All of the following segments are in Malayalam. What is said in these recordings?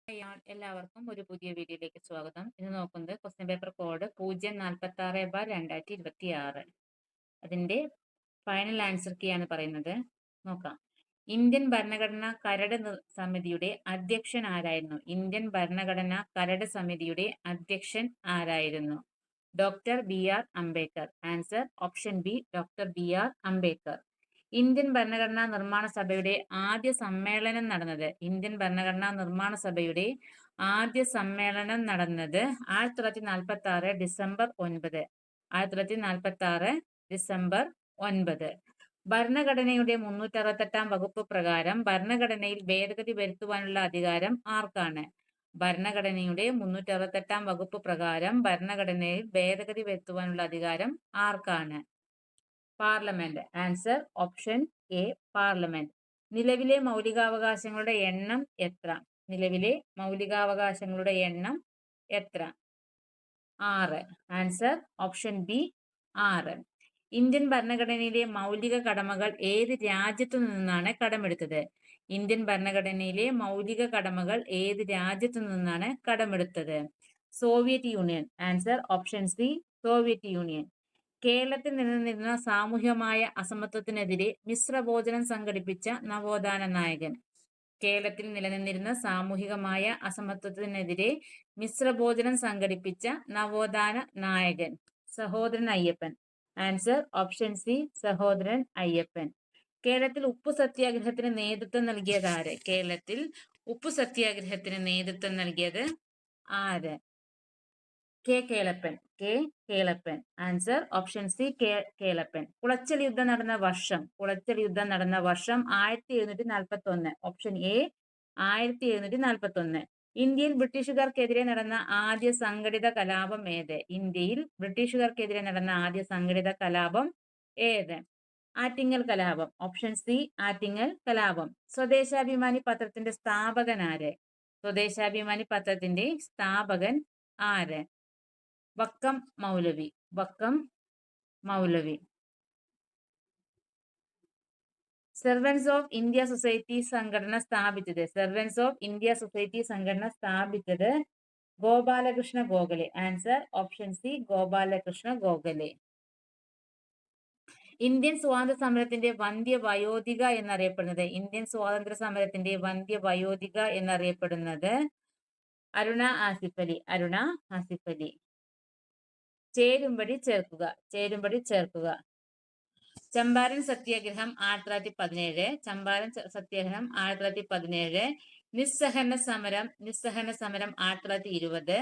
എല്ലാവർക്കും ഒരു പുതിയ വീഡിയോയിലേക്ക് സ്വാഗതം. ഇത് നോക്കുന്നത് ക്വസ്റ്റ്യൻ പേപ്പർ കോഡ് 046/2026. അതിന്റെ ഫൈനൽ ആൻസർ കീ ആണ് പറയുന്നത്. നോക്കാം. ഇന്ത്യൻ ഭരണഘടനാ കരട് സമിതിയുടെ അധ്യക്ഷൻ ആരായിരുന്നു? ഇന്ത്യൻ ഭരണഘടനാ കരട് സമിതിയുടെ അധ്യക്ഷൻ ആരായിരുന്നു? Doctor B R Ambedkar. Answer option B, doctor B R Ambedkar. Indian ഭരണഘടനാ നിർമ്മാണ സഭയുടെ ആദ്യ സമ്മേളനം നടന്നത്? ഇന്ത്യൻ ഭരണഘടനാ നിർമ്മാണ സഭയുടെ ആദ്യ സമ്മേളനം നടന്നത് 1946 ഡിസംബർ 9. 1946 ഡിസംബർ 9. ഭരണഘടനയുടെ 368 വകുപ്പ് പ്രകാരം ഭരണഘടനയിൽ ഭേദഗതി വരുത്തുവാനുള്ള അധികാരം ആർക്കാണ്? ഭരണഘടനയുടെ 368 വകുപ്പ് പ്രകാരം ഭരണഘടനയിൽ ഭേദഗതി വരുത്തുവാനുള്ള അധികാരം ആർക്കാണ്? Parliament. Answer option A, parliament. നിലവിലെ മൗലികാവകാശങ്ങളുടെ എണ്ണം എത്ര? നിലവിലെ മൗലികാവകാശങ്ങളുടെ എണ്ണം എത്ര? 6. Answer option B, 6. ഇന്ത്യൻ ഭരണഘടനയിലെ മൗലിക കടമകൾ ഏത് രാജ്യത്തു നിന്നാണ് കടമെടുത്തത്? ഇന്ത്യൻ ഭരണഘടനയിലെ മൗലിക കടമകൾ ഏത് രാജ്യത്തു നിന്നാണ് കടമെടുത്തത്? Soviet Union. Answer option C, Soviet Union. കേരളത്തിൽ നിലനിന്നിരുന്ന സാമൂഹികമായ അസമത്വത്തിനെതിരെ മിശ്രഭോജനം സംഘടിപ്പിച്ച നവോത്ഥാന നായകൻ. കേരളത്തിൽ നിലനിന്നിരുന്ന സാമൂഹികമായ അസമത്വത്തിനെതിരെ മിശ്രഭോജനം സംഘടിപ്പിച്ച നവോത്ഥാന നായകൻ. Sahodaran Ayyappan. Answer option C, Sahodaran Ayyappan. കേരളത്തിൽ ഉപ്പു സത്യാഗ്രഹത്തിന് നേതൃത്വം നൽകിയത് ആര്? കേരളത്തിൽ ഉപ്പു സത്യാഗ്രഹത്തിന് നേതൃത്വം നൽകിയത് ആര്? K Kelappan. K Kelappan. Answer option C, K Kelappan. Colachel യുദ്ധം നടന്ന വർഷം? കുളച്ചൽ യുദ്ധം നടന്ന വർഷം 1741. Option A, 1741. ഇന്ത്യയിൽ ബ്രിട്ടീഷുകാർക്കെതിരെ നടന്ന ആദ്യ സംഘടിത കലാപം ഏത്? ഇന്ത്യയിൽ ബ്രിട്ടീഷുകാർക്കെതിരെ നടന്ന ആദ്യ സംഘടിത കലാപം ഏത്? ആറ്റിങ്ങൽ കലാപം. ഓപ്ഷൻ സി, ആറ്റിങ്ങൽ കലാപം. സ്വദേശാഭിമാനി പത്രത്തിന്റെ സ്ഥാപകൻ ആര്? സ്വദേശാഭിമാനി പത്രത്തിന്റെ സ്ഥാപകൻ ആര്? വക്കം മൗലവി. വക്കം മൗലവി. സെർവൻസ് ഓഫ് ഇന്ത്യ സൊസൈറ്റി സംഘടന സ്ഥാപിച്ചത്? സെർവൻസ് ഓഫ് ഇന്ത്യ സൊസൈറ്റി സംഘടന സ്ഥാപിച്ചത് Gopalakrishna Gokhale. Answer option C, Gopalakrishna Gokhale. Indian സ്വാതന്ത്ര്യ സമരത്തിന്റെ വന്ധ്യ വയോധിക എന്നറിയപ്പെടുന്നത്? ഇന്ത്യൻ സ്വാതന്ത്ര്യ സമരത്തിന്റെ വന്ധ്യ വയോധിക എന്നറിയപ്പെടുന്നത് അരുണ ആസിഫ് അലി. അരുണ ആസിഫ് അലി. ചേരുംപടി ചേർക്കുക. ചേരുംപടി ചേർക്കുക. ചമ്പാരൻ സത്യാഗ്രഹം 1917. ചമ്പാരൻ സത്യാഗ്രഹം 1917. നിസ്സഹന സമരം 1920.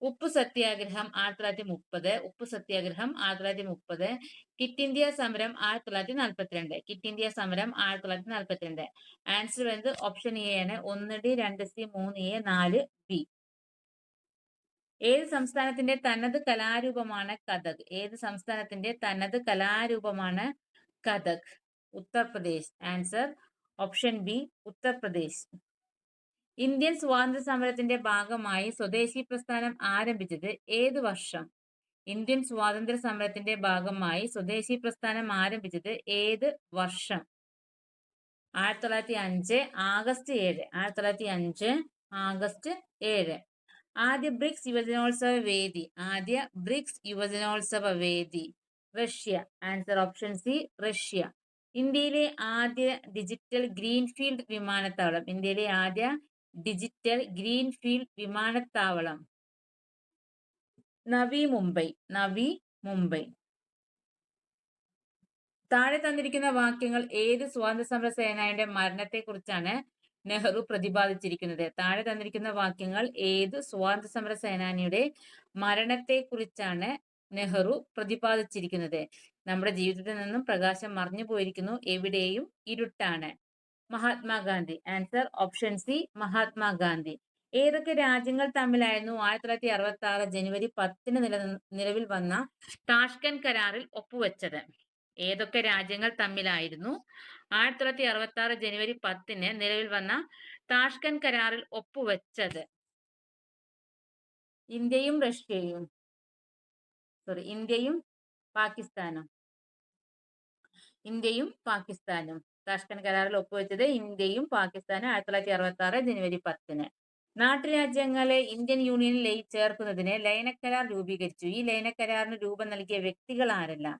ഉപ്പു സത്യാഗ്രഹം 1930. ഉപ്പു സത്യാഗ്രഹം 1930. ക്വിറ്റ് ഇന്ത്യ സമരം 1942. ക്വിറ്റ് ഇന്ത്യ സമരം 1942. ആൻസർ വരുന്നത് ഓപ്ഷൻ എ ആണ്. 1D, 2C, 3A, 4B. ഏത് സംസ്ഥാനത്തിന്റെ തനത് കലാരൂപമാണ് കഥക്? ഏത് സംസ്ഥാനത്തിന്റെ തനത് കലാരൂപമാണ് Kathak? Uttar Pradesh. Answer option B, Uttar Pradesh. Indian സ്വാതന്ത്ര്യ സമരത്തിന്റെ ഭാഗമായി സ്വദേശി പ്രസ്ഥാനം ആരംഭിച്ചത് ഏത് വർഷം? ഇന്ത്യൻ സ്വാതന്ത്ര്യ സമരത്തിന്റെ ഭാഗമായി സ്വദേശി പ്രസ്ഥാനം ആരംഭിച്ചത് ഏത് വർഷം? 1905 ആഗസ്റ്റ് 7. 1905 ആഗസ്റ്റ് 7. ആദ്യ ബ്രിക്സ് യുവജനോത്സവ വേദി. ആദ്യ ബ്രിക്സ് യുവജനോത്സവ വേദി Russia. Answer option C, Russia. ഇന്ത്യയിലെ ആദ്യ ഡിജിറ്റൽ ഗ്രീൻഫീൽഡ് വിമാനത്താവളം. ഇന്ത്യയിലെ ആദ്യ ഡിജിറ്റൽ ഗ്രീൻഫീൽഡ് വിമാനത്താവളം നവി മുംബൈ. നവി മുംബൈ. താഴെ തന്നിരിക്കുന്ന വാക്യങ്ങൾ ഏത് സ്വാതന്ത്ര്യ സമര സേനാനിയുടെ മരണത്തെ കുറിച്ചാണ് നെഹ്റു പ്രതിപാദിച്ചിരിക്കുന്നത്? താഴെ തന്നിരിക്കുന്ന വാക്യങ്ങൾ ഏത് സ്വാതന്ത്ര്യ സമര സേനാനിയുടെ മരണത്തെ കുറിച്ചാണ് നെഹ്റു പ്രതിപാദിച്ചിരിക്കുന്നത്? നമ്മുടെ ജീവിതത്തിൽ നിന്നും പ്രകാശം മറഞ്ഞു പോയിരിക്കുന്നു, എവിടെയും ഇരുട്ടാണ്. Mahatma Gandhi. Answer option C, Mahatma Gandhi. ഏതൊക്കെ രാജ്യങ്ങൾ തമ്മിലായിരുന്നു 1966 ജനുവരി 10 നിലവിൽ വന്ന താഷ്കന്റ് കരാറിൽ ഒപ്പുവെച്ചത്? ഏതൊക്കെ രാജ്യങ്ങൾ തമ്മിലായിരുന്നു 1966 ജനുവരി 10 നിലവിൽ വന്ന താഷ്കന്റ് കരാറിൽ ഒപ്പുവെച്ചത്? ഇന്ത്യയും റഷ്യയും. ഇന്ത്യയും പാകിസ്ഥാനും. ഇന്ത്യയും പാകിസ്ഥാനും. താഷ്കന്റ് കരാറിൽ ഒപ്പുവെച്ചത് ഇന്ത്യയും പാകിസ്ഥാനും 1966 ജനുവരി 10. നാട്ടുരാജ്യങ്ങളെ ഇന്ത്യൻ യൂണിയനിൽ ചേർക്കുന്നതിന് ലയനക്കരാർ രൂപീകരിച്ചു. ഈ ലയനക്കരാറിന് രൂപം നൽകിയ വ്യക്തികൾ ആരെല്ലാം?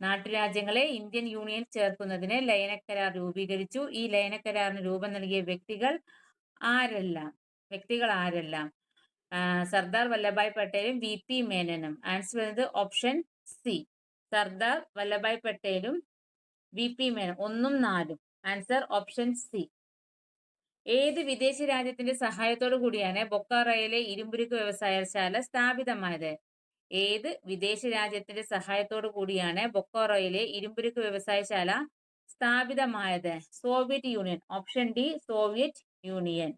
നാട്ടുരാജ്യങ്ങളെ ഇന്ത്യൻ യൂണിയനിൽ ചേർക്കുന്നതിന് ലയനക്കരാർ രൂപീകരിച്ചു. ഈ ലയനക്കരാറിന് രൂപം നൽകിയ വ്യക്തികൾ ആരെല്ലാം? സർദാർ വല്ലഭായ് പട്ടേലും വി.പി. മേനനും. ആൻസർ വരുന്നത് ഓപ്ഷൻ സി. സർദാർ വല്ലഭായ് പട്ടേലും വി.പി. മേനൻ. 1ഉം 4ഉം. Answer option C. ഏത് വിദേശ രാജ്യത്തിന്റെ സഹായത്തോടു കൂടിയാണ് ബൊക്കാറോയിലെ ഇരുമ്പുരുക്ക് വ്യവസായശാല സ്ഥാപിതമായത്? ഏത് വിദേശ രാജ്യത്തിന്റെ സഹായത്തോടു കൂടിയാണ് ബൊക്കാറോയിലെ ഇരുമ്പുരുക്ക് വ്യവസായശാല സ്ഥാപിതമായത്? Soviet union. Option D, Soviet union.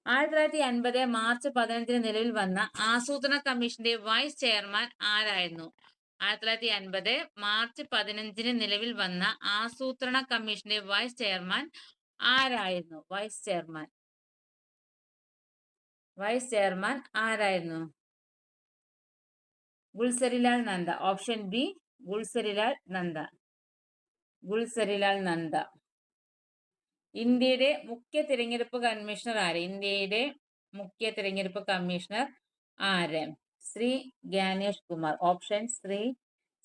1950 March 15 നിലവിൽ വന്ന ആസൂത്രണ കമ്മീഷന്റെ വൈസ് ചെയർമാൻ ആരായിരുന്നു? 1950 മാർച്ച് 15 നിലവിൽ വന്ന ആസൂത്രണ കമ്മീഷന്റെ വൈസ് ചെയർമാൻ ആരായിരുന്നു? വൈസ് ചെയർമാൻ ആരായിരുന്നു? ഗുൽസരിലാൽ നന്ദ. Option B, Gulzarilal Nanda. ഇന്ത്യയുടെ മുഖ്യ തിരഞ്ഞെടുപ്പ് കമ്മീഷണർ ആര്? ഇന്ത്യയുടെ മുഖ്യ തിരഞ്ഞെടുപ്പ് കമ്മീഷണർ ആര്? ശ്രീ ജ്ഞാനേഷ് കുമാർ. ഓപ്ഷൻ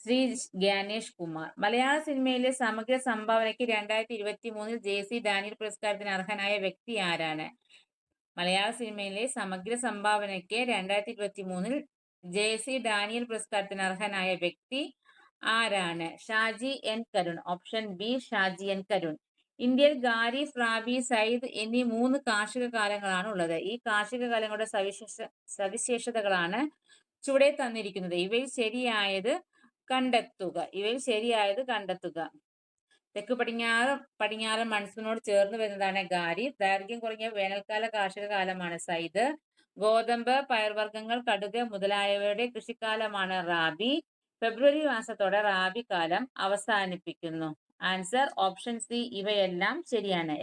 ശ്രീ ജ്ഞാനേഷ് കുമാർ. മലയാള സിനിമയിലെ സമഗ്ര സംഭാവനയ്ക്ക് 2023 ജെ.സി. ഡാനിയൽ പുരസ്കാരത്തിന് അർഹനായ വ്യക്തി ആരാണ്? മലയാള സിനിമയിലെ സമഗ്ര സംഭാവനയ്ക്ക് 2023 ജെ.സി. ഡാനിയൽ പുരസ്കാരത്തിന് അർഹനായ വ്യക്തി ആരാണ്? Shaji N Karun. Option B, Shaji N Karun. ഇന്ത്യയിൽ ഖാരിഫ്, റാബി, സയ്ദ് എന്നീ 3 കാർഷിക കാലങ്ങളാണ് ഉള്ളത്. ഈ കാർഷിക കാലങ്ങളുടെ സവിശേഷതകളാണ് ചുവടെ തന്നിരിക്കുന്നത്. ഇവയിൽ ശരിയായത് കണ്ടെത്തുക. തെക്ക് പടിഞ്ഞാറൻ മൺസൂണിനോട് ചേർന്ന് വരുന്നതാണ് ഖാരിഫ്. ദൈർഘ്യം കുറഞ്ഞ വേനൽക്കാല കാർഷിക കാലമാണ് സയ്ദ്. ഗോതമ്പ്, പയർവർഗ്ഗങ്ങൾ, കടുക് മുതലായവയുടെ കൃഷിക്കാലമാണ് റാബി. ഫെബ്രുവരി മാസത്തോടെ റാബി കാലം അവസാനിപ്പിക്കുന്നു. Answer option C. ഇവയെല്ലാം ശരിയാണ്.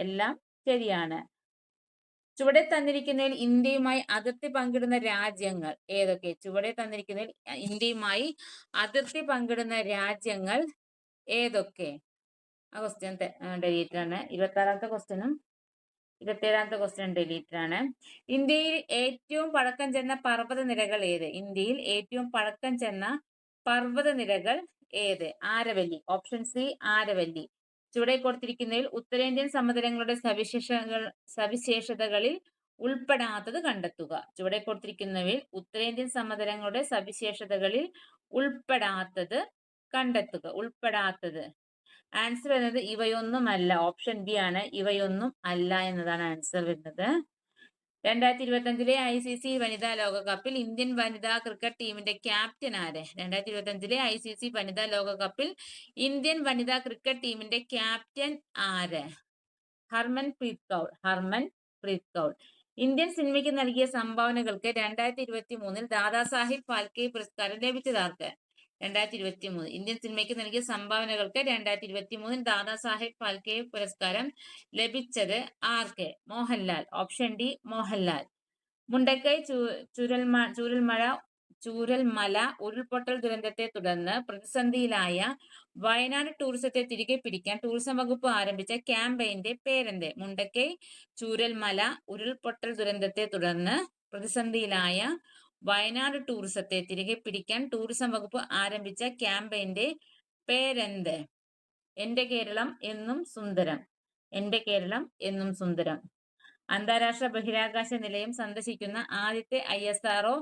ചുവടെ തന്നിരിക്കുന്നതിൽ ഇന്ത്യയുമായി അതിർത്തി പങ്കിടുന്ന രാജ്യങ്ങൾ ഏതൊക്കെ? ഇന്ത്യയുമായി അതിർത്തി പങ്കിടുന്ന രാജ്യങ്ങൾ ഏതൊക്കെ? ആ ക്വസ്റ്റ്യൻ ഡിലീറ്റ് ആണ്. 26ാമത്തെ ക്വസ്റ്റ്യനും 27ാമത്തെ ക്വസ്റ്റ്യൻ ഡിലീറ്റ് ആണ്. ഇന്ത്യയിൽ ഏറ്റവും പഴക്കം ചെന്ന പർവ്വതനിരകൾ ഏത്? ഇന്ത്യയിൽ ഏറ്റവും പഴക്കം ചെന്ന പർവ്വതനിരകൾ ഏത്? ആരവല്ലി. Option C, Aravalli. ചുവടെ കൊടുത്തിരിക്കുന്നതിൽ ഉത്തരേന്ത്യൻ സമതലങ്ങളുടെ സവിശേഷതകളിൽ ഉൾപ്പെടാത്തത് കണ്ടെത്തുക. ഉത്തരേന്ത്യൻ സമതലങ്ങളുടെ സവിശേഷതകളിൽ ഉൾപ്പെടാത്തത് കണ്ടെത്തുക. ആൻസർ വരുന്നത് ഇവയൊന്നുമല്ല. ഓപ്ഷൻ ബി ആണ്. ഇവയൊന്നും അല്ല എന്നതാണ് ആൻസർ വരുന്നത്. 2025 ICC വനിതാ ലോകകപ്പിൽ ഇന്ത്യൻ വനിതാ ക്രിക്കറ്റ് ടീമിന്റെ ക്യാപ്റ്റൻ ആര്? 2025 ICC വനിതാ ലോകകപ്പിൽ ഇന്ത്യൻ വനിതാ ക്രിക്കറ്റ് ടീമിന്റെ ക്യാപ്റ്റൻ ആര്? ഹർമൻപ്രീത് കൗർ. ഇന്ത്യൻ സിനിമയ്ക്ക് നൽകിയ സംഭാവനകൾക്ക് 2023 ദാദാസാഹിബ് ഫാൽക്കെ പുരസ്കാരം ലഭിച്ചതാർക്ക്? 2023 ഇന്ത്യൻ സിനിമയ്ക്ക് നൽകിയ സംഭാവനകൾക്ക് 2023 ദാദാസാഹിബ് ഫാൽക്കെ പുരസ്കാരം ലഭിച്ചത് ആർക്ക്? മോഹൻലാൽ. Option D, Mohanlal. മുണ്ടക്കൈ ചൂരൽമല ഉരുൾപൊട്ടൽ ദുരന്തത്തെ തുടർന്ന് പ്രതിസന്ധിയിലായ വയനാട് ടൂറിസത്തെ തിരികെ പിടിക്കാൻ ടൂറിസം വകുപ്പ് ആരംഭിച്ച ക്യാമ്പയിന്റെ പേരെന്ത്? മുണ്ടക്കൈ ചൂരൽമല ഉരുൾപൊട്ടൽ ദുരന്തത്തെ തുടർന്ന് പ്രതിസന്ധിയിലായ വയനാട് ടൂറിസത്തെ തിരികെ പിടിക്കാൻ ടൂറിസം വകുപ്പ് ആരംഭിച്ച ക്യാമ്പയിന്റെ പേരെന്ത്? എന്റെ കേരളം എന്നും സുന്ദരം. അന്താരാഷ്ട്ര ബഹിരാകാശ നിലയം സന്ദർശിക്കുന്ന ആദ്യത്തെ ISRO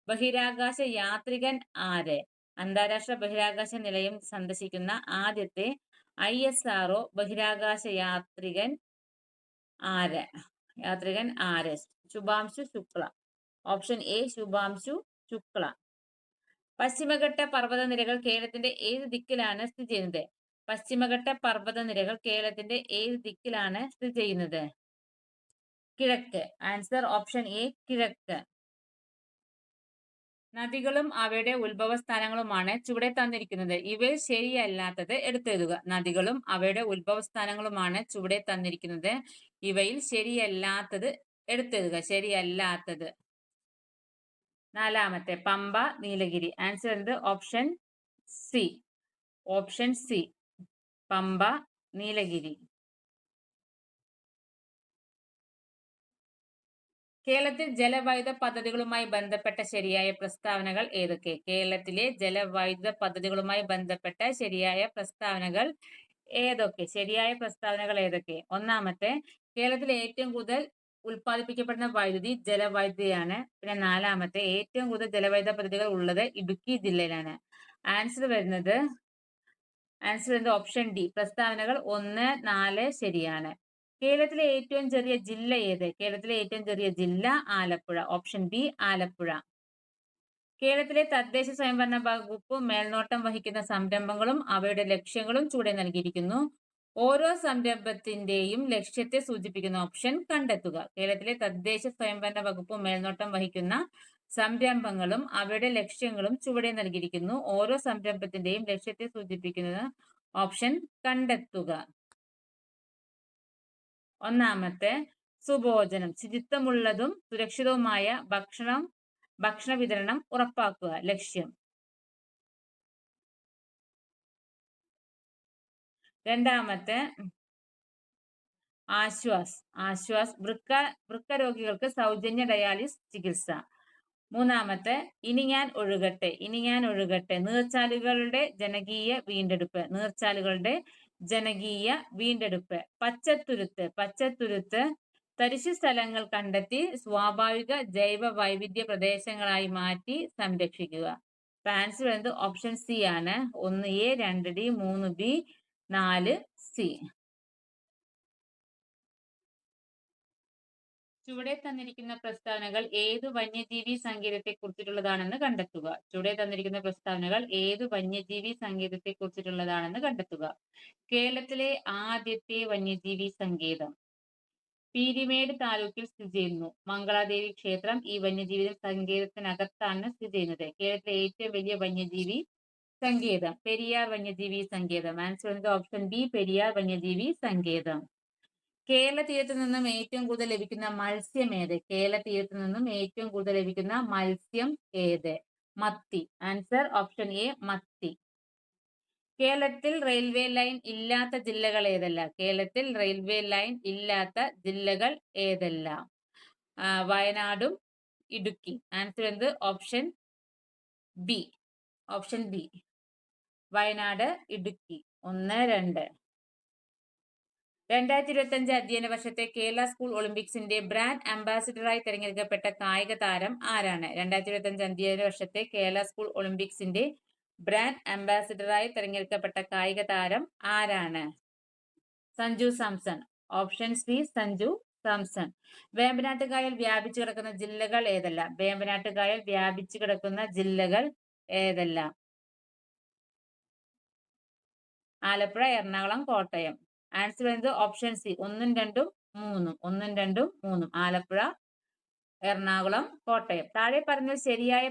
ബഹിരാകാശ യാത്രികൻ ആര്? അന്താരാഷ്ട്ര ബഹിരാകാശ നിലയം സന്ദർശിക്കുന്ന ആദ്യത്തെ ISRO ബഹിരാകാശ യാത്രികൻ ആര്? ശുഭാംശു ശുക്ല. Option A, Shubhanshu Shukla. പശ്ചിമഘട്ട പർവ്വതനിരകൾ കേരളത്തിന്റെ ഏത് ദിക്കിലാണ് സ്ഥിതി ചെയ്യുന്നത്? പശ്ചിമഘട്ട പർവ്വതനിരകൾ കേരളത്തിന്റെ ഏത് ദിക്കിലാണ് സ്ഥിതി ചെയ്യുന്നത്? കിഴക്ക്. ആൻസർ ഓപ്ഷൻ എ, കിഴക്ക്. നദികളും അവയുടെ ഉത്ഭവസ്ഥാനങ്ങളുമാണ് ചുവടെ തന്നിരിക്കുന്നത്. ഇവയിൽ ശരിയല്ലാത്തത് എടുത്തെഴുതുക. നദികളും അവയുടെ ഉത്ഭവസ്ഥാനങ്ങളുമാണ് ചുവടെ തന്നിരിക്കുന്നത്. ഇവയിൽ ശരിയല്ലാത്തത് എടുത്തെഴുതുക. ശരിയല്ലാത്തത്. 4ാമത്തെ പമ്പ, നീലഗിരി. ആൻസർ എന്ത്? Option C, Pampa, Nilgiri. കേരളത്തിൽ ജലവൈദ്യുത പദ്ധതികളുമായി ബന്ധപ്പെട്ട ശരിയായ പ്രസ്താവനകൾ ഏതൊക്കെ? കേരളത്തിലെ ജലവൈദ്യുത പദ്ധതികളുമായി ബന്ധപ്പെട്ട ശരിയായ പ്രസ്താവനകൾ ഏതൊക്കെ? ശരിയായ പ്രസ്താവനകൾ ഏതൊക്കെ? ഒന്നാമത്തെ, കേരളത്തിൽ ഏറ്റവും കൂടുതൽ ഉൽപ്പാദിപ്പിക്കപ്പെടുന്ന വൈദ്യുതി ജലവൈദ്യുതിയാണ്. പിന്നെ നാലാമത്തെ, ഏറ്റവും കൂടുതൽ ജലവൈദ്യുത പദ്ധതികൾ ഉള്ളത് ഇടുക്കി ജില്ലയിലാണ്. ആൻസർ വരുന്നത് ഓപ്ഷൻ ഡി. പ്രസ്താവനകൾ 1, 4 ശരിയാണ്. കേരളത്തിലെ ഏറ്റവും ചെറിയ ജില്ല ഏത്? കേരളത്തിലെ ഏറ്റവും ചെറിയ ജില്ല ആലപ്പുഴ. Option B Alappuzha. കേരളത്തിലെ തദ്ദേശ സ്വയംഭരണ വകുപ്പ് മേൽനോട്ടം വഹിക്കുന്ന സംരംഭങ്ങളും അവയുടെ ലക്ഷ്യങ്ങളും ചുവടെ നൽകിയിരിക്കുന്നു. ഓരോ സംരംഭത്തിന്റെയും ലക്ഷ്യത്തെ സൂചിപ്പിക്കുന്ന ഓപ്ഷൻ കണ്ടെത്തുക. കേരളത്തിലെ തദ്ദേശ സ്വയംഭരണ വകുപ്പ് മേൽനോട്ടം വഹിക്കുന്ന സംരംഭങ്ങളും അവയുടെ ലക്ഷ്യങ്ങളും ചുവടെ നൽകിയിരിക്കുന്നു. ഓരോ സംരംഭത്തിന്റെയും ലക്ഷ്യത്തെ സൂചിപ്പിക്കുന്ന ഓപ്ഷൻ കണ്ടെത്തുക. ഒന്നാമത്തെ, സുഭോജനം, ശുചിത്വമുള്ളതും സുരക്ഷിതവുമായ ഭക്ഷണ വിതരണം ഉറപ്പാക്കുക. ലക്ഷ്യം. രണ്ടാമത്തെ, ആശ്വാസ് വൃക്ക രോഗികൾക്ക് സൗജന്യ ഡയാലിസിസ് ചികിത്സ. മൂന്നാമത്തെ, ഇനി ഞാൻ ഒഴുകട്ടെ നീർച്ചാലുകളുടെ ജനകീയ വീണ്ടെടുപ്പ്. പച്ചത്തുരുത്ത് തരിശു സ്ഥലങ്ങൾ കണ്ടെത്തി സ്വാഭാവിക ജൈവ വൈവിധ്യ പ്രദേശങ്ങളായി മാറ്റി സംരക്ഷിക്കുക. ആൻസർ വരുന്നത് ഓപ്ഷൻ സി ആണ്. 1A, 2D, 3B, 4C. ചുവടെ തന്നിരിക്കുന്ന പ്രസ്താവനകൾ ഏതു വന്യജീവി സങ്കേതത്തെ കുറിച്ചിട്ടുള്ളതാണെന്ന് കണ്ടെത്തുക. കേരളത്തിലെ ആദ്യത്തെ വന്യജീവി സങ്കേതം പീരിമേട് താലൂക്കിൽ സ്ഥിതി ചെയ്യുന്നു. മംഗളാദേവി ക്ഷേത്രം ഈ വന്യജീവി സങ്കേതത്തിനകത്താണ് സ്ഥിതി ചെയ്യുന്നത്. കേരളത്തിലെ ഏറ്റവും വലിയ വന്യജീവി സങ്കേതം പെരിയാർ വന്യജീവി സങ്കേതം. ആൻസർ വരുന്നത് ഓപ്ഷൻ ബി, പെരിയാർ വന്യജീവി സങ്കേതം. കേരള തീരത്ത് നിന്നും ഏറ്റവും കൂടുതൽ ലഭിക്കുന്ന മത്സ്യം ഏത്? മത്തി. ആൻസർ ഓപ്ഷൻ എ, മത്തി. കേരളത്തിൽ റെയിൽവേ ലൈൻ ഇല്ലാത്ത ജില്ലകൾ ഏതെല്ലാം? വയനാടും ഇടുക്കി. ആൻസർ വരുന്നത് ഓപ്ഷൻ ബി. വയനാട്, ഇടുക്കി. 1, 2. 2025 അധ്യയന വർഷത്തെ കേരള സ്കൂൾ ഒളിമ്പിക്സിന്റെ ബ്രാൻഡ് അംബാസിഡറായി തെരഞ്ഞെടുക്കപ്പെട്ട കായിക താരം ആരാണ്? 2025 അധ്യയന വർഷത്തെ കേരള സ്കൂൾ ഒളിമ്പിക്സിന്റെ ബ്രാൻഡ് അംബാസിഡറായി തെരഞ്ഞെടുക്കപ്പെട്ട കായിക താരം ആരാണ്? സഞ്ജു സാംസൺ. Option C, Sanju Samson. വേമ്പനാട്ട് കായൽ വ്യാപിച്ചു കിടക്കുന്ന ജില്ലകൾ ഏതെല്ലാം? ആലപ്പുഴ, എറണാകുളം, കോട്ടയം. ആൻസർ വരുന്നത് ഓപ്ഷൻ സി, 1, 2, 3. ആലപ്പുഴ, എറണാകുളം, കോട്ടയം. താഴെ പറഞ്ഞ ശരിയായ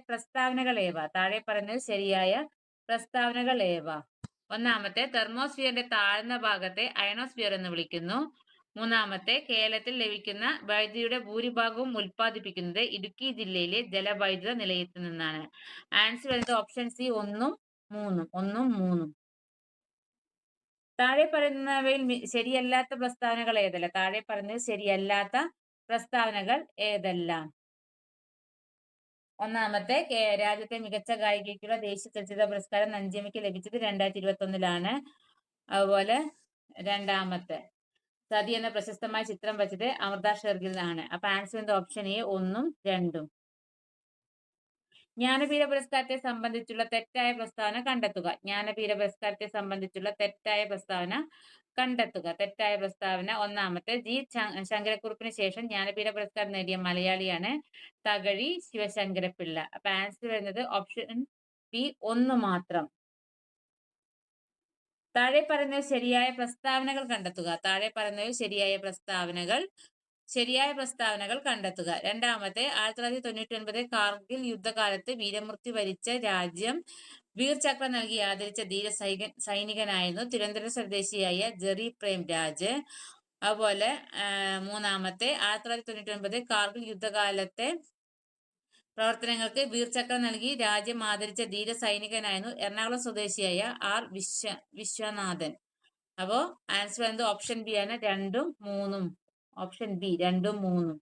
പ്രസ്താവനകൾ ഏവ? ഒന്നാമത്തെ, തെർമോസ്ഫിയറിന്റെ താഴ്ന്ന ഭാഗത്തെ അയണോസ്ഫിയർ എന്ന് വിളിക്കുന്നു. മൂന്നാമത്തെ, കേരളത്തിൽ ലഭിക്കുന്ന വൈദ്യുതിയുടെ ഭൂരിഭാഗവും ഉൽപ്പാദിപ്പിക്കുന്നത് ഇടുക്കി ജില്ലയിലെ ജലവൈദ്യുത നിലയത്തിൽ നിന്നാണ്. ആൻസർ വരുന്നത് ഓപ്ഷൻ സി, 1, 3. താഴെ പറയുന്നവയിൽ ശരിയല്ലാത്ത പ്രസ്താവനകൾ ഏതെല്ലാം? ഒന്നാമത്തെ, രാജ്യത്തെ മികച്ച ഗായികയ്ക്കുള്ള ദേശീയ ചലച്ചിത്ര പുരസ്കാരം നഞ്ചിയമ്മയ്ക്ക് ലഭിച്ചത് 2021 അതുപോലെ രണ്ടാമത്തെ, സതി എന്ന പ്രശസ്തമായ ചിത്രം വരച്ചത് അമൃത ഷെർഗിലാണ്. അപ്പൊ ആൻസർ എന്താ? Option A, 1, 2. ജ്ഞാനപീഠ പുരസ്കാരത്തെ സംബന്ധിച്ചുള്ള തെറ്റായ പ്രസ്താവന കണ്ടെത്തുക. തെറ്റായ പ്രസ്താവന. ഒന്നാമത്തെ, ജി ശങ്കരക്കുറുപ്പിന് ശേഷം ജ്ഞാനപീഠ പുരസ്കാരം നേടിയ മലയാളിയാണ് തകഴി ശിവശങ്കരപ്പിള്ള. അപ്പൊ ആൻസർ വരുന്നത് ഓപ്ഷൻ ബി, 1 മാത്രം. താഴെ പറയുന്നത് ശരിയായ പ്രസ്താവനകൾ കണ്ടെത്തുക. രണ്ടാമത്തെ, 1999 കാർഗിൽ യുദ്ധകാലത്ത് വീരമൃത്യു വരിച്ച രാജ്യം വീർ ചക്ര നൽകി ആദരിച്ച ധീര സൈനികനായിരുന്നു തിരുവനന്തപുരം സ്വദേശിയായ ജെറി പ്രേംരാജ്. അതുപോലെ മൂന്നാമത്തെ, 1999 കാർഗിൽ യുദ്ധകാലത്തെ പ്രവർത്തനങ്ങൾക്ക് വീർ ചക്ര നൽകി രാജ്യം ആദരിച്ച ധീര സൈനികനായിരുന്നു എറണാകുളം സ്വദേശിയായ ആർ വിശ്വനാഥൻ. അപ്പോ ആൻസർ വരുന്നത് ഓപ്ഷൻ ബി ആണ്, 2, 3. Option B, 2, 3.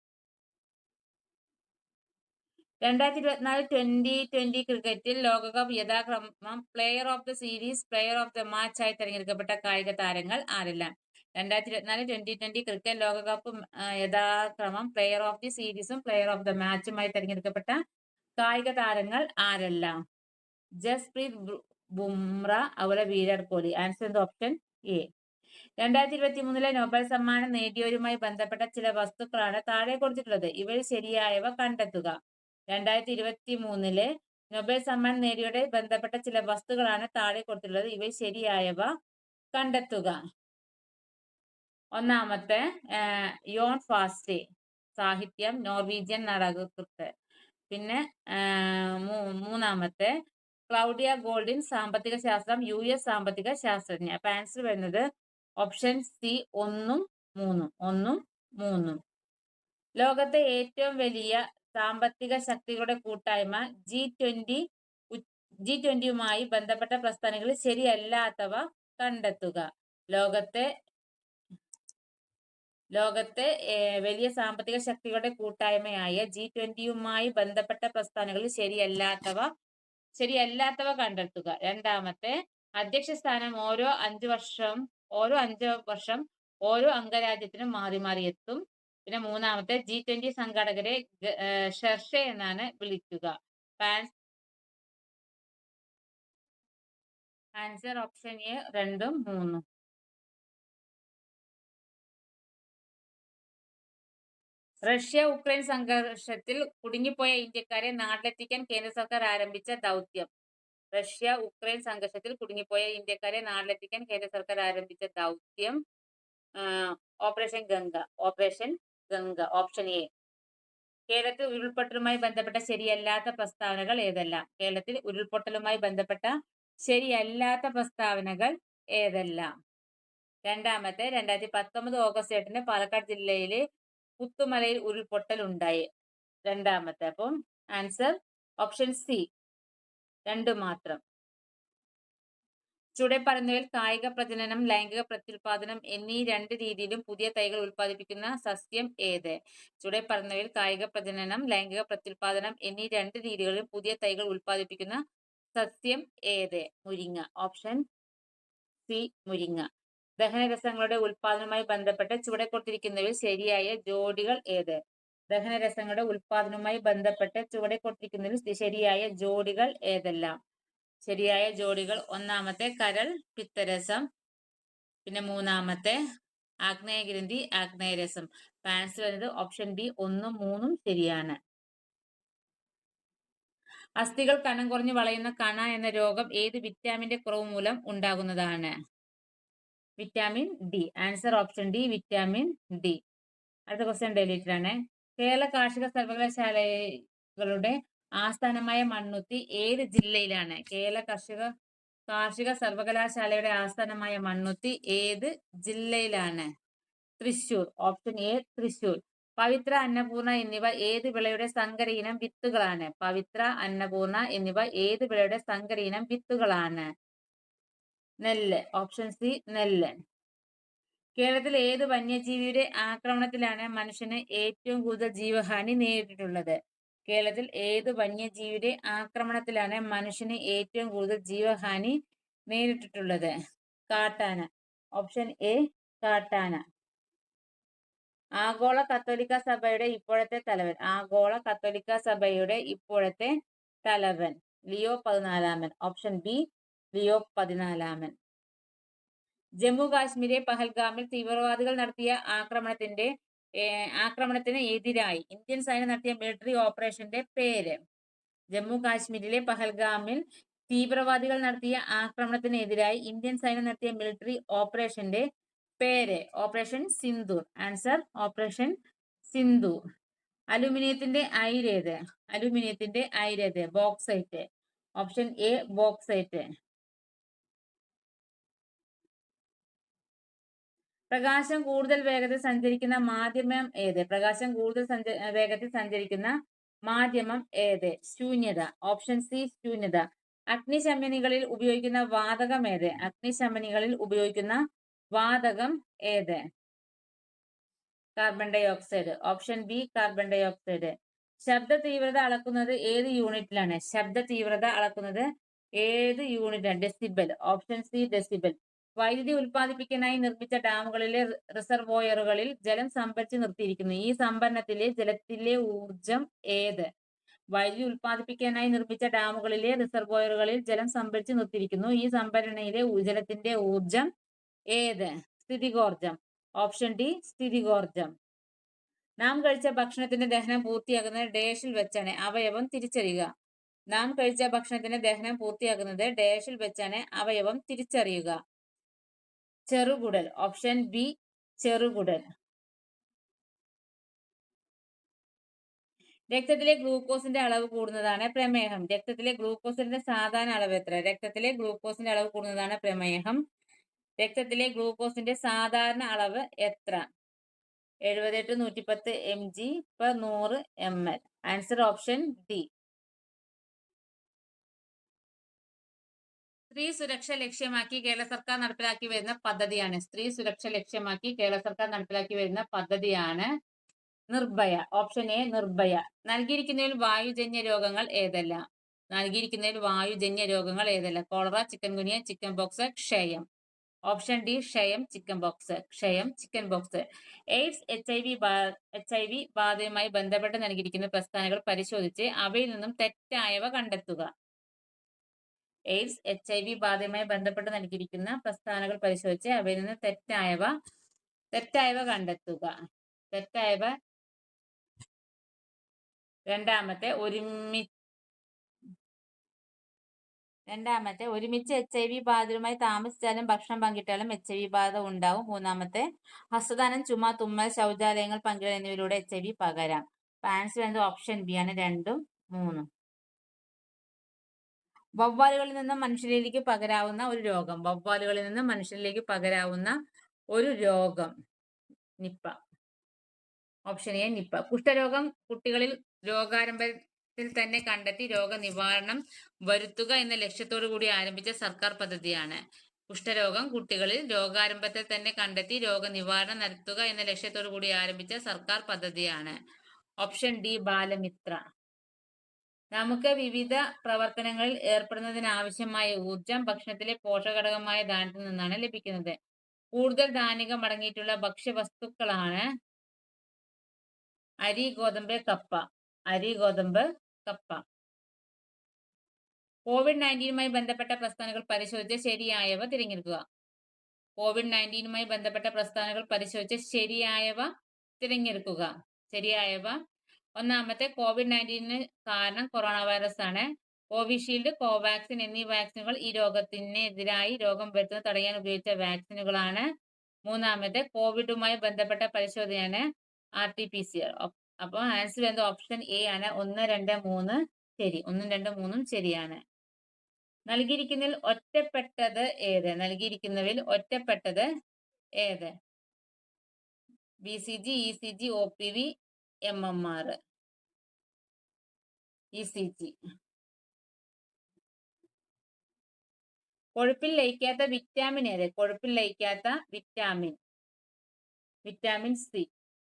2024-2020 ക്രിക്കറ്റിൽ ലോകകപ്പ് യഥാക്രമം player of the series, player of the match ആയി തെരഞ്ഞെടുക്കപ്പെട്ട കായിക താരങ്ങൾ ആരെല്ലാം? 2024-2020 ക്രിക്കറ്റ് ലോകകപ്പ് യഥാക്രമം പ്ലെയർ ഓഫ് ദി സീരീസും പ്ലെയർ ഓഫ് ദ മാച്ചുമായി തെരഞ്ഞെടുക്കപ്പെട്ട കായിക താരങ്ങൾ ആരെല്ലാം? ജസ്പ്രീത് ബുംറ, അതുപോലെ വിരാട് കോഹ്ലി. ആൻസർ എന്ത്? Option A. 2023 നോബൽ സമ്മാനം നേടിയവരുമായി ബന്ധപ്പെട്ട ചില വസ്തുക്കളാണ് താഴെ കൊടുത്തിട്ടുള്ളത്. ഇവയിൽ ശരിയായവ കണ്ടെത്തുക. 2023 നൊബേൽ സമ്മാനം നേടിയവരുമായി ബന്ധപ്പെട്ട ചില വസ്തുക്കളാണ് താഴെ കൊടുത്തിട്ടുള്ളത്. ഇവയിൽ ശരിയായവ കണ്ടെത്തുക. ഒന്നാമത്തെ യോൺ ഫാസ്റ്റ്, സാഹിത്യം, നോർവീജിയൻ നാടകകൃത്ത്. പിന്നെ മൂന്നാമത്തെ ക്ലൗഡിയ ഗോൾഡിൻ, സാമ്പത്തിക ശാസ്ത്രം, US സാമ്പത്തിക ശാസ്ത്രജ്ഞ. അപ്പൊ ആൻസർ വരുന്നത് ഓപ്ഷൻ സി, 1ഉം 3ഉം. ലോകത്തെ ഏറ്റവും വലിയ സാമ്പത്തിക ശക്തികളുടെ കൂട്ടായ്മ G20യുമായി ബന്ധപ്പെട്ട പ്രസ്താവനകളിൽ ശരിയല്ലാത്തവ കണ്ടെത്തുക. ലോകത്തെ വലിയ സാമ്പത്തിക ശക്തികളുടെ കൂട്ടായ്മയായ G20യുമായി ബന്ധപ്പെട്ട പ്രസ്താവനകളിൽ ശരിയല്ലാത്തവ കണ്ടെത്തുക. രണ്ടാമത്തെ, അധ്യക്ഷ സ്ഥാനം ഓരോ 5 വർഷം ഓരോ അംഗരാജ്യത്തിനും മാറി മാറി എത്തും. പിന്നെ മൂന്നാമത്തെ, G20 സംഘാടകരെ ഷെർഷ എന്നാണ് വിളിക്കുക. ആൻസർ ഓപ്ഷൻ എ, 2ഉം 3ഉം. റഷ്യ ഉക്രൈൻ സംഘർഷത്തിൽ കുടുങ്ങിപ്പോയ ഇന്ത്യക്കാരെ നാട്ടിലെത്തിക്കാൻ കേന്ദ്ര സർക്കാർ ആരംഭിച്ച ദൗത്യം. റഷ്യ ഉക്രൈൻ സംഘർഷത്തിൽ കുടുങ്ങിപ്പോയ ഇന്ത്യക്കാരെ നാട്ടിലെത്തിക്കാൻ കേന്ദ്ര സർക്കാർ ആരംഭിച്ച ദൗത്യം ഓപ്പറേഷൻ ഗംഗ. Option A. കേരളത്തിൽ ഉരുൾപൊട്ടലുമായി ബന്ധപ്പെട്ട ശരിയല്ലാത്ത പ്രസ്താവനകൾ ഏതെല്ലാം? കേരളത്തിൽ ഉരുൾപൊട്ടലുമായി ബന്ധപ്പെട്ട ശരിയല്ലാത്ത പ്രസ്താവനകൾ ഏതെല്ലാം? രണ്ടാമത്തെ, 2019 ഓഗസ്റ്റ് 8 പാലക്കാട് ജില്ലയിലെ പുത്തുമലയിൽ ഉരുൾപൊട്ടൽ ഉണ്ടായി. രണ്ടാമത്തെ. അപ്പം ആൻസർ ഓപ്ഷൻ സി, 2 മാത്രം. ചുവടെ പറയുന്നവയിൽ കായിക പ്രജനനം, ലൈംഗിക പ്രത്യുൽപാദനം എന്നീ 2 രീതിയിലും പുതിയ തൈകൾ ഉൽപ്പാദിപ്പിക്കുന്ന സസ്യം ഏത്? ചുവടെ പറയുന്നവയിൽ കായിക പ്രജനനം, ലൈംഗിക പ്രത്യുൽപാദനം എന്നീ 2 രീതികളിലും പുതിയ തൈകൾ ഉൽപ്പാദിപ്പിക്കുന്ന സസ്യം ഏത്? മുരിങ്ങ. ഓപ്ഷൻ സി, മുരിങ്ങ. ദഹനരസങ്ങളുടെ ഉൽപാദനവുമായി ബന്ധപ്പെട്ട് ചുവടെ കൊടുത്തിരിക്കുന്നവയിൽ ശരിയായ ജോഡികൾ ഏത്? ദഹനരസങ്ങളുടെ ഉൽപാദനവുമായി ബന്ധപ്പെട്ട് ചുവടെ കൊടുത്തിരിക്കുന്നതിൽ ശരിയായ ജോഡികൾ ഏതെല്ലാം? ശരിയായ ജോഡികൾ: ഒന്നാമത്തെ കരൾ പിത്തരസം, പിന്നെ മൂന്നാമത്തെ ആഗ്നേയഗ്രന്ഥി ആഗ്നേയരസം. ആൻസർ വരുന്നത് ഓപ്ഷൻ ബി, 1ഉം 3ഉം ശരിയാണ്. അസ്ഥികൾ കനം കുറഞ്ഞു വളയുന്ന കണ എന്ന രോഗം ഏത് വിറ്റാമിന്റെ കുറവ് മൂലം ഉണ്ടാകുന്നതാണ്? Vitamin D. Answer option D, vitamin D. അടുത്ത ക്വസ്റ്റ്യൻ ഡെലീറ്റഡ് ആണ്. കേരള കാർഷിക സർവകലാശാലകളുടെ ആസ്ഥാനമായ മണ്ണുത്തി ഏത് ജില്ലയിലാണ്? കേരള കാർഷിക സർവകലാശാലയുടെ ആസ്ഥാനമായ മണ്ണുത്തി ഏത് ജില്ലയിലാണ്? തൃശൂർ. Option A, Thrissur. പവിത്ര, അന്നപൂർണ എന്നിവ ഏത് വിളയുടെ സങ്കരയിനം വിത്തുകളാണ്? പവിത്ര, അന്നപൂർണ എന്നിവ ഏത് വിളയുടെ സങ്കരയിനം വിത്തുകളാണ്? നെല്ല്. ഓപ്ഷൻ സി, നെല്ല്. കേരളത്തിൽ ഏത് വന്യജീവിയുടെ ആക്രമണത്തിലാണ് മനുഷ്യന് ഏറ്റവും കൂടുതൽ ജീവഹാനി നേരിട്ടിട്ടുള്ളത്? കേരളത്തിൽ ഏത് വന്യജീവിയുടെ ആക്രമണത്തിലാണ് മനുഷ്യന് ഏറ്റവും കൂടുതൽ ജീവഹാനി നേരിട്ടിട്ടുള്ളത്? കാട്ടാന. ഓപ്ഷൻ എ, കാട്ടാന. ആഗോള കത്തോലിക്ക സഭയുടെ ഇപ്പോഴത്തെ തലവൻ. ആഗോള കത്തോലിക്ക സഭയുടെ ഇപ്പോഴത്തെ തലവൻ Leo 14. Option B, Leo 14. Jammu കാശ്മീരിലെ പഹൽഗാമിൽ തീവ്രവാദികൾ നടത്തിയ ആക്രമണത്തിന് എതിരായി ഇന്ത്യൻ സൈന്യം നടത്തിയ മിലിറ്ററി ഓപ്പറേഷന്റെ പേര്? ജമ്മു കാശ്മീരിലെ പഹൽഗാമിൽ തീവ്രവാദികൾ നടത്തിയ ആക്രമണത്തിനെതിരായി ഇന്ത്യൻ സൈന്യം നടത്തിയ മിലിറ്ററി ഓപ്പറേഷന്റെ പേര്? Operation Sindoor. Answer operation Sindoor. അലുമിനിയത്തിന്റെ അയിരേത്? അലുമിനിയത്തിന്റെ അയിരേത്? ബോക്സൈറ്റ്. Option A, bauxite. പ്രകാശം കൂടുതൽ വേഗത്തിൽ സഞ്ചരിക്കുന്ന മാധ്യമം ഏത്? പ്രകാശം കൂടുതൽ വേഗത്തിൽ സഞ്ചരിക്കുന്ന മാധ്യമം ഏത്? ശൂന്യത. ഓപ്ഷൻ സി, ശൂന്യത. അഗ്നിശമനികളിൽ ഉപയോഗിക്കുന്ന വാതകം ഏത്? അഗ്നിശമനികളിൽ ഉപയോഗിക്കുന്ന വാതകം ഏത്? Carbon dioxide. Option B, carbon dioxide. ശബ്ദ തീവ്രത അളക്കുന്നത് ഏത് യൂണിറ്റിലാണ്? ശബ്ദ തീവ്രത അളക്കുന്നത് ഏത് യൂണിറ്റാണ്? ഡെസിബൽ. Option C decibel. വൈദ്യുതി ഉൽപ്പാദിപ്പിക്കാനായി നിർമ്മിച്ച ഡാമുകളിലെ റിസർവോയറുകളിൽ ജലം സംഭരിച്ചു നിർത്തിയിരിക്കുന്നു. ഈ സംഭരണത്തിലെ ജലത്തിലെ ഊർജം ഏത്? വൈദ്യുതി ഉൽപ്പാദിപ്പിക്കാനായി നിർമ്മിച്ച ഡാമുകളിലെ റിസർവോയറുകളിൽ ജലം സംഭരിച്ചു നിർത്തിയിരിക്കുന്നു. ഈ സംഭരണിയിലെ ജലത്തിന്റെ ഊർജം ഏത്? സ്ഥിതികോർജം. ഓപ്ഷൻ ഡി സ്ഥിതികോർജം. നാം കഴിച്ച ഭക്ഷണത്തിന്റെ ദഹനം പൂർത്തിയാക്കുന്നത് ഡേഷിൽ വെച്ചാണ്. അവയവം തിരിച്ചറിയുക. നാം കഴിച്ച ഭക്ഷണത്തിന്റെ ദഹനം പൂർത്തിയാക്കുന്നത് ഡേഷിൽ വെച്ചാണ്. അവയവം തിരിച്ചറിയുക. ചെറുകുടൽ. ഓപ്ഷൻ ബി ചെറുകുടൽ. രക്തത്തിലെ ഗ്ലൂക്കോസിന്റെ അളവ് കൂടുന്നതാണ് പ്രമേഹം. രക്തത്തിലെ ഗ്ലൂക്കോസിന്റെ സാധാരണ അളവ് എത്ര? രക്തത്തിലെ ഗ്ലൂക്കോസിന്റെ അളവ് കൂടുന്നതാണ് പ്രമേഹം. രക്തത്തിലെ ഗ്ലൂക്കോസിന്റെ സാധാരണ അളവ് എത്ര? 78 110 mg/100 ml. Answer option D. സ്ത്രീ സുരക്ഷ ലക്ഷ്യമാക്കി കേരള സർക്കാർ നടപ്പിലാക്കി വരുന്ന പദ്ധതിയാണ്. സ്ത്രീ സുരക്ഷ ലക്ഷ്യമാക്കി കേരള സർക്കാർ നടപ്പിലാക്കി വരുന്ന പദ്ധതിയാണ് നിർഭയ. Option A Nirbhaya. നൽകിയിരിക്കുന്നതിൽ വായുജന്യ രോഗങ്ങൾ ഏതെല്ലാം? നൽകിയിരിക്കുന്നതിൽ വായുജന്യ രോഗങ്ങൾ ഏതെല്ലാം? Cholera, chikungunya, chickenpox, ക്ഷയം. ഓപ്ഷൻ ഡി ക്ഷയം, ചിക്കൻ പോക്സ്. ക്ഷയം, ചിക്കൻ പോക്സ്. എയ്ഡ്സ്, HIV ബാധയുമായി ബന്ധപ്പെട്ട് നൽകിയിരിക്കുന്ന പ്രസ്ഥാനങ്ങൾ പരിശോധിച്ച് അവയിൽ നിന്നും തെറ്റായവ കണ്ടെത്തുക. എയ്ഡ്സ്, HIV ബാധയുമായി ബന്ധപ്പെട്ട് നൽകിയിരിക്കുന്ന പ്രസ്ഥാനങ്ങൾ പരിശോധിച്ച് അവയിൽ നിന്ന് തെറ്റായവ കണ്ടെത്തുക. തെറ്റായവ. രണ്ടാമത്തെ ഒരുമിച്ച് HIV ബാധിതരുമായി താമസിച്ചാലും ഭക്ഷണം പങ്കിട്ടാലും HIV ബാധ ഉണ്ടാവും. മൂന്നാമത്തെ ഹസ്തദാനം, ചുമ, തുമ്മൽ, ശൗചാലയങ്ങൾ പങ്കിടൽ എന്നിവയിലൂടെ HIV പകരാം. ആൻസർ എന്നത് ഓപ്ഷൻ ബി ആണ്. 2ഉം 3ഉം. വവ്വാലുകളിൽ നിന്നും മനുഷ്യരിലേക്ക് പകരാവുന്ന ഒരു രോഗം. വവ്വാലുകളിൽ നിന്നും മനുഷ്യരിലേക്ക് പകരാവുന്ന ഒരു രോഗം നിപ്പ. Option A Nipah. കുഷ്ഠരോഗം കുട്ടികളിൽ രോഗാരംഭത്തിൽ തന്നെ കണ്ടെത്തി രോഗനിവാരണം വരുത്തുക എന്ന ലക്ഷ്യത്തോടു കൂടി ആരംഭിച്ച സർക്കാർ പദ്ധതിയാണ്. കുഷ്ഠരോഗം കുട്ടികളിൽ രോഗാരംഭത്തിൽ തന്നെ കണ്ടെത്തി രോഗനിവാരണം നടത്തുക എന്ന ലക്ഷ്യത്തോടു കൂടി ആരംഭിച്ച സർക്കാർ പദ്ധതിയാണ്. Option D Balamitra. നമുക്ക് വിവിധ പ്രവർത്തനങ്ങളിൽ ഏർപ്പെടുന്നതിനാവശ്യമായ ഊർജം ഭക്ഷണത്തിലെ പോഷകഘടകമായ ധാന്യത്തിൽ നിന്നാണ് ലഭിക്കുന്നത്. കൂടുതൽ ധാന്യകം അടങ്ങിയിട്ടുള്ള ഭക്ഷ്യവസ്തുക്കളാണ് അരി, ഗോതമ്പ്, കപ്പ. അരി, ഗോതമ്പ്, കപ്പ. COVID-19മായി ബന്ധപ്പെട്ട പ്രസ്ഥാനങ്ങൾ പരിശോധിച്ച് ശരിയായവ തിരഞ്ഞെടുക്കുക. COVID-19മായി ബന്ധപ്പെട്ട പ്രസ്ഥാനങ്ങൾ പരിശോധിച്ച് ശരിയായവ തിരഞ്ഞെടുക്കുക. ശരിയായവ. ഒന്നാമത്തെ, COVID-19 കാരണം കൊറോണ വൈറസ് ആണ്. കോവിഷീൽഡ്, കോവാക്സിൻ എന്നീ വാക്സിനുകൾ ഈ രോഗത്തിനെതിരായി രോഗം വരുത്തുന്നത് തടയാൻ ഉപയോഗിച്ച വാക്സിനുകളാണ്. മൂന്നാമത്തെ, കോവിഡുമായി ബന്ധപ്പെട്ട പരിശോധനയാണ് RT-PCR. അപ്പോൾ ആൻസർ എന്നത് ഓപ്ഷൻ എ ആണ്. 1, 2, 3 ശരി. 1ഉം 2ഉം 3ഉം ശരിയാണ്. നൽകിയിരിക്കുന്നതിൽ ഒറ്റപ്പെട്ടത് ഏത്? നൽകിയിരിക്കുന്നതിൽ ഒറ്റപ്പെട്ടത് ഏത്? BCG, ECG, OPV, MMR. ECG. കൊഴുപ്പിൽ ലയിക്കാത്ത വിറ്റാമിൻ ഏത്? കൊഴുപ്പിൽ ലയിക്കാത്ത വിറ്റാമിൻ. Vitamin C.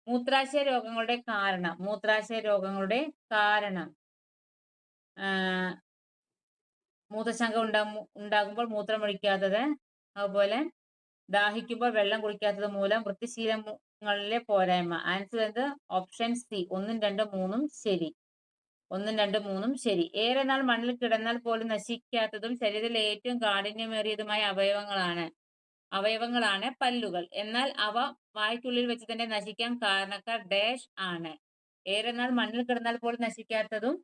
മൂത്രാശയ രോഗങ്ങളുടെ കാരണം. മൂത്രാശയ രോഗങ്ങളുടെ കാരണം. മൂത്രശങ്ക ഉണ്ടാകുമ്പോൾ മൂത്രമൊഴിക്കാത്തത്, അതുപോലെ ദാഹിക്കുമ്പോൾ വെള്ളം കുടിക്കാത്തത് മൂലം വൃത്തിശീലങ്ങളിലെ പോരായ്മ. ആൻസർ എന്നത് ഓപ്ഷൻ സി. 1ഉം 2ഉം 3ഉം ശരി. 1ഉം 2ഉം 3ഉം ശരി. ഏറെ നാൾ മണ്ണിൽ കിടന്നാൽ പോലും നശിക്കാത്തതും ശരീരത്തിലെ ഏറ്റവും കാഠിന്യമേറിയതുമായ അവയവങ്ങളാണ് പല്ലുകൾ. എന്നാൽ അവ വായ്ക്കുള്ളിൽ വെച്ച് തന്നെ നശിക്കാൻ കാരണക്കാർ ഡാഷ് ആണ്. ഏറെ നാൾ മണ്ണിൽ കിടന്നാൽ പോലും നശിക്കാത്തതും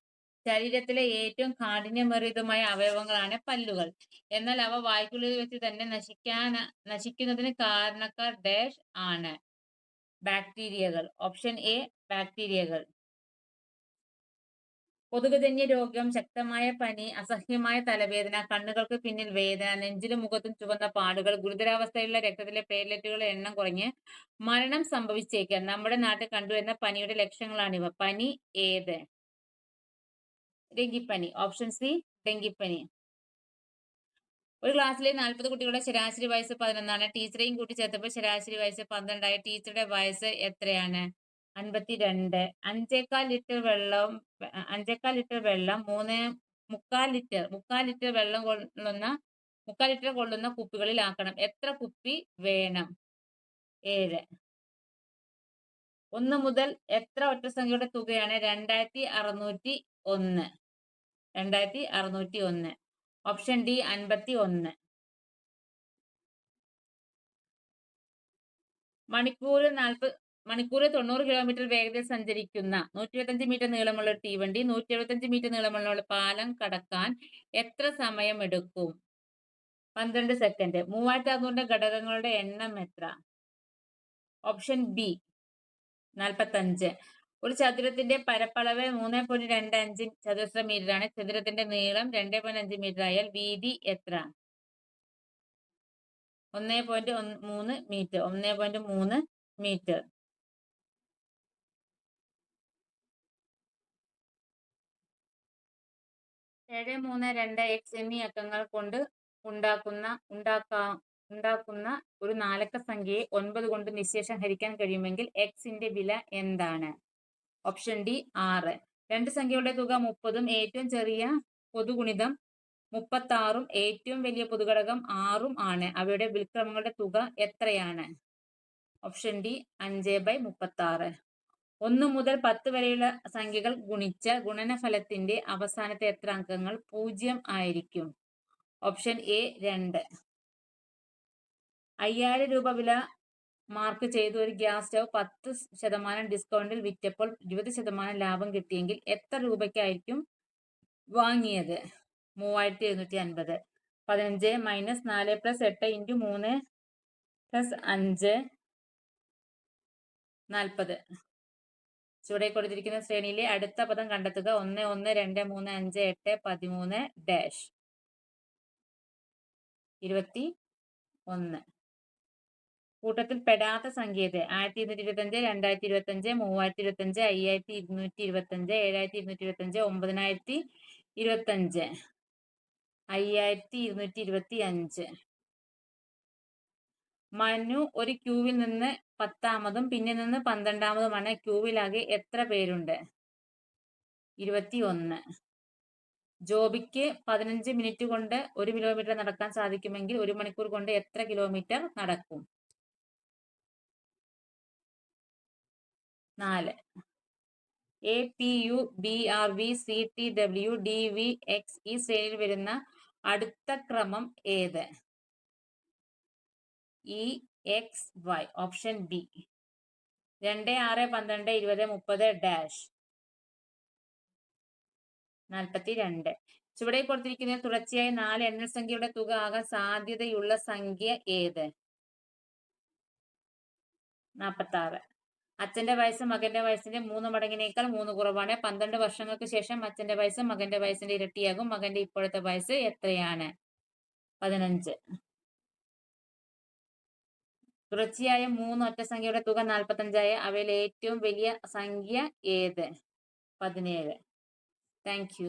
ശരീരത്തിലെ ഏറ്റവും കാഠിന്യമേറിയതുമായ അവയവങ്ങളാണ് പല്ലുകൾ. എന്നാൽ അവ വായ്ക്കുള്ളിൽ വെച്ച് തന്നെ നശിക്കുന്നതിന് കാരണക്കാർ ഡാഷ് ആണ്. ബാക്ടീരിയകൾ. ഓപ്ഷൻ എ ബാക്ടീരിയകൾ. കൊതുകുജന്യ രോഗം, ശക്തമായ പനി, അസഹ്യമായ തലവേദന, കണ്ണുകൾക്ക് പിന്നിൽ വേദന, നെഞ്ചിലും മുഖത്തും ചുവന്ന പാടുകൾ, ഗുരുതരാവസ്ഥയിലുള്ള രക്തത്തിലെ പ്ലേറ്റ്ലെറ്റുകളുടെ എണ്ണം കുറഞ്ഞ് മരണം സംഭവിച്ചേക്കാം. നമ്മുടെ നാട്ടിൽ കണ്ടുവരുന്ന പനിയുടെ ലക്ഷണങ്ങളാണിവ. പനി ഏത്? ഡെങ്കിപ്പനി. ഓപ്ഷൻ സി ഡെങ്കിപ്പനി. ഒരു ക്ലാസ്സിലെ 40 കുട്ടികളുടെ ശരാശരി വയസ്സ് 11 ആണ്. ടീച്ചറെയും കൂട്ടി ചേർത്തപ്പോൾ ശരാശരി വയസ്സ് 12 ആയി. ടീച്ചറുടെ വയസ്സ് എത്രയാണ്? 52. 5.25 ലിറ്റർ വെള്ളം 5.25 ലിറ്റർ വെള്ളം 3.25 ലിറ്റർ വെള്ളം കൊള്ളുന്ന 3/4 ലിറ്റർ കൊള്ളുന്ന കുപ്പികളിൽ ആക്കണം. എത്ര കുപ്പി വേണം? 7. 1 മുതൽ എത്ര ഒറ്റസംഖ്യയുടെ തുകയാണ് 2601? 2601. Option D 51. മണിക്കൂറിൽ 90 കിലോമീറ്റർ വേഗതയിൽ സഞ്ചരിക്കുന്ന 125 മീറ്റർ നീളമുള്ള ഒരു തീവണ്ടി 175 മീറ്റർ നീളമുള്ള പാലം കടക്കാൻ എത്ര സമയമെടുക്കും? 12 സെക്കൻഡ്. 3600 ഘടകങ്ങളുടെ എണ്ണം എത്ര? Option B 45. ഒരു ചതുരത്തിന്റെ പരപ്പളവ് 3.25 ചതുരശ്ര മീറ്ററാണ്. ചതുരത്തിന്റെ നീളം 2.5 മീറ്റർ ആയാൽ വീതി എത്ര? 1.3 മീറ്റർ. 1.3 മീറ്റർ. 7, 3, 2, x എന്നീ അക്കങ്ങൾ കൊണ്ട് ഉണ്ടാക്കുന്ന ഒരു നാലക്ക സംഖ്യയെ 9 കൊണ്ട് നിശ്ശേഷം ഹരിക്കാൻ കഴിയുമെങ്കിൽ ന്റെ വില എന്താണ്? Option D 6. രണ്ട് സംഖ്യകളുടെ തുക 30ഉം ഏറ്റവും ചെറിയ പൊതുഗുണിതം 36ഉം ഏറ്റവും വലിയ പൊതുഘടകം 6ഉം ആണ്. അവയുടെ വിൽക്രമങ്ങളുടെ തുക എത്രയാണ്? Option D 5/36. 1 മുതൽ 10 വരെയുള്ള സംഖ്യകൾ ഗുണിച്ച ഗുണനഫലത്തിന്റെ അവസാനത്തെ എത്ര അക്കങ്ങൾ 0 ആയിരിക്കും? Option A 2. 5000 രൂപ വില മാർക്ക് ചെയ്ത് ഒരു ഗ്യാസ് സ്റ്റവ് 10% ഡിസ്കൗണ്ടിൽ വിറ്റപ്പോൾ 20% ലാഭം കിട്ടിയെങ്കിൽ എത്ര രൂപയ്ക്കായിരിക്കും വാങ്ങിയത്? 3750. 15 - 4 + 8 × 3 + 5 40. ചുവടെ കൊടുത്തിരിക്കുന്ന ശ്രേണിയിലെ അടുത്ത പദം കണ്ടെത്തുക. 1, 1, 2, 3, 5, 8, 13 ഡാഷ് 21. കൂട്ടത്തിൽ പെടാത്ത സംഖ്യ ഏത്? 1225, 2025, 3025, 5225, 7225, 9025, 5225. മനു ഒരു ക്യൂവിൽ നിന്ന് 10-മതും പിന്നിൽ നിന്ന് 12-മതുമാണ്. ക്യൂവിലാകെ എത്ര പേരുണ്ട്? 21. ജോബിക്ക് 15 മിനിറ്റ് കൊണ്ട് 1 കിലോമീറ്റർ നടക്കാൻ സാധിക്കുമെങ്കിൽ 1 മണിക്കൂർ കൊണ്ട് എത്ര കിലോമീറ്റർ നടക്കും? 4. A, P, U, B, R, V, C, T, W, D, V, X ഈ ശ്രേണിയിൽ വരുന്ന അടുത്ത ക്രമം ഏത്? E, X, Y. Option B 2, 6, 12, 20, 30 dash 42. ചുവടെ കൊടുത്തിരിക്കുന്ന തുടർച്ചയായ 4 എണ്ണൽ സംഖ്യയുടെ തുക ആകാൻ സാധ്യതയുള്ള സംഖ്യ ഏത്? 46. അച്ഛന്റെ വയസ്സ് മകന്റെ വയസ്സിന്റെ 3 മടങ്ങിനേക്കാൾ 3 കുറവാണ്. 12 വർഷങ്ങൾക്ക് ശേഷം അച്ഛന്റെ വയസ്സ് മകന്റെ വയസ്സിന്റെ ഇരട്ടിയാകും. മകന്റെ ഇപ്പോഴത്തെ വയസ്സ് എത്രയാണ്? 15. തുടർച്ചയായ 3 ഒറ്റസംഖ്യയുടെ തുക 45 അവയിൽ ഏറ്റവും വലിയ സംഖ്യ ഏത്? 17. Thank you.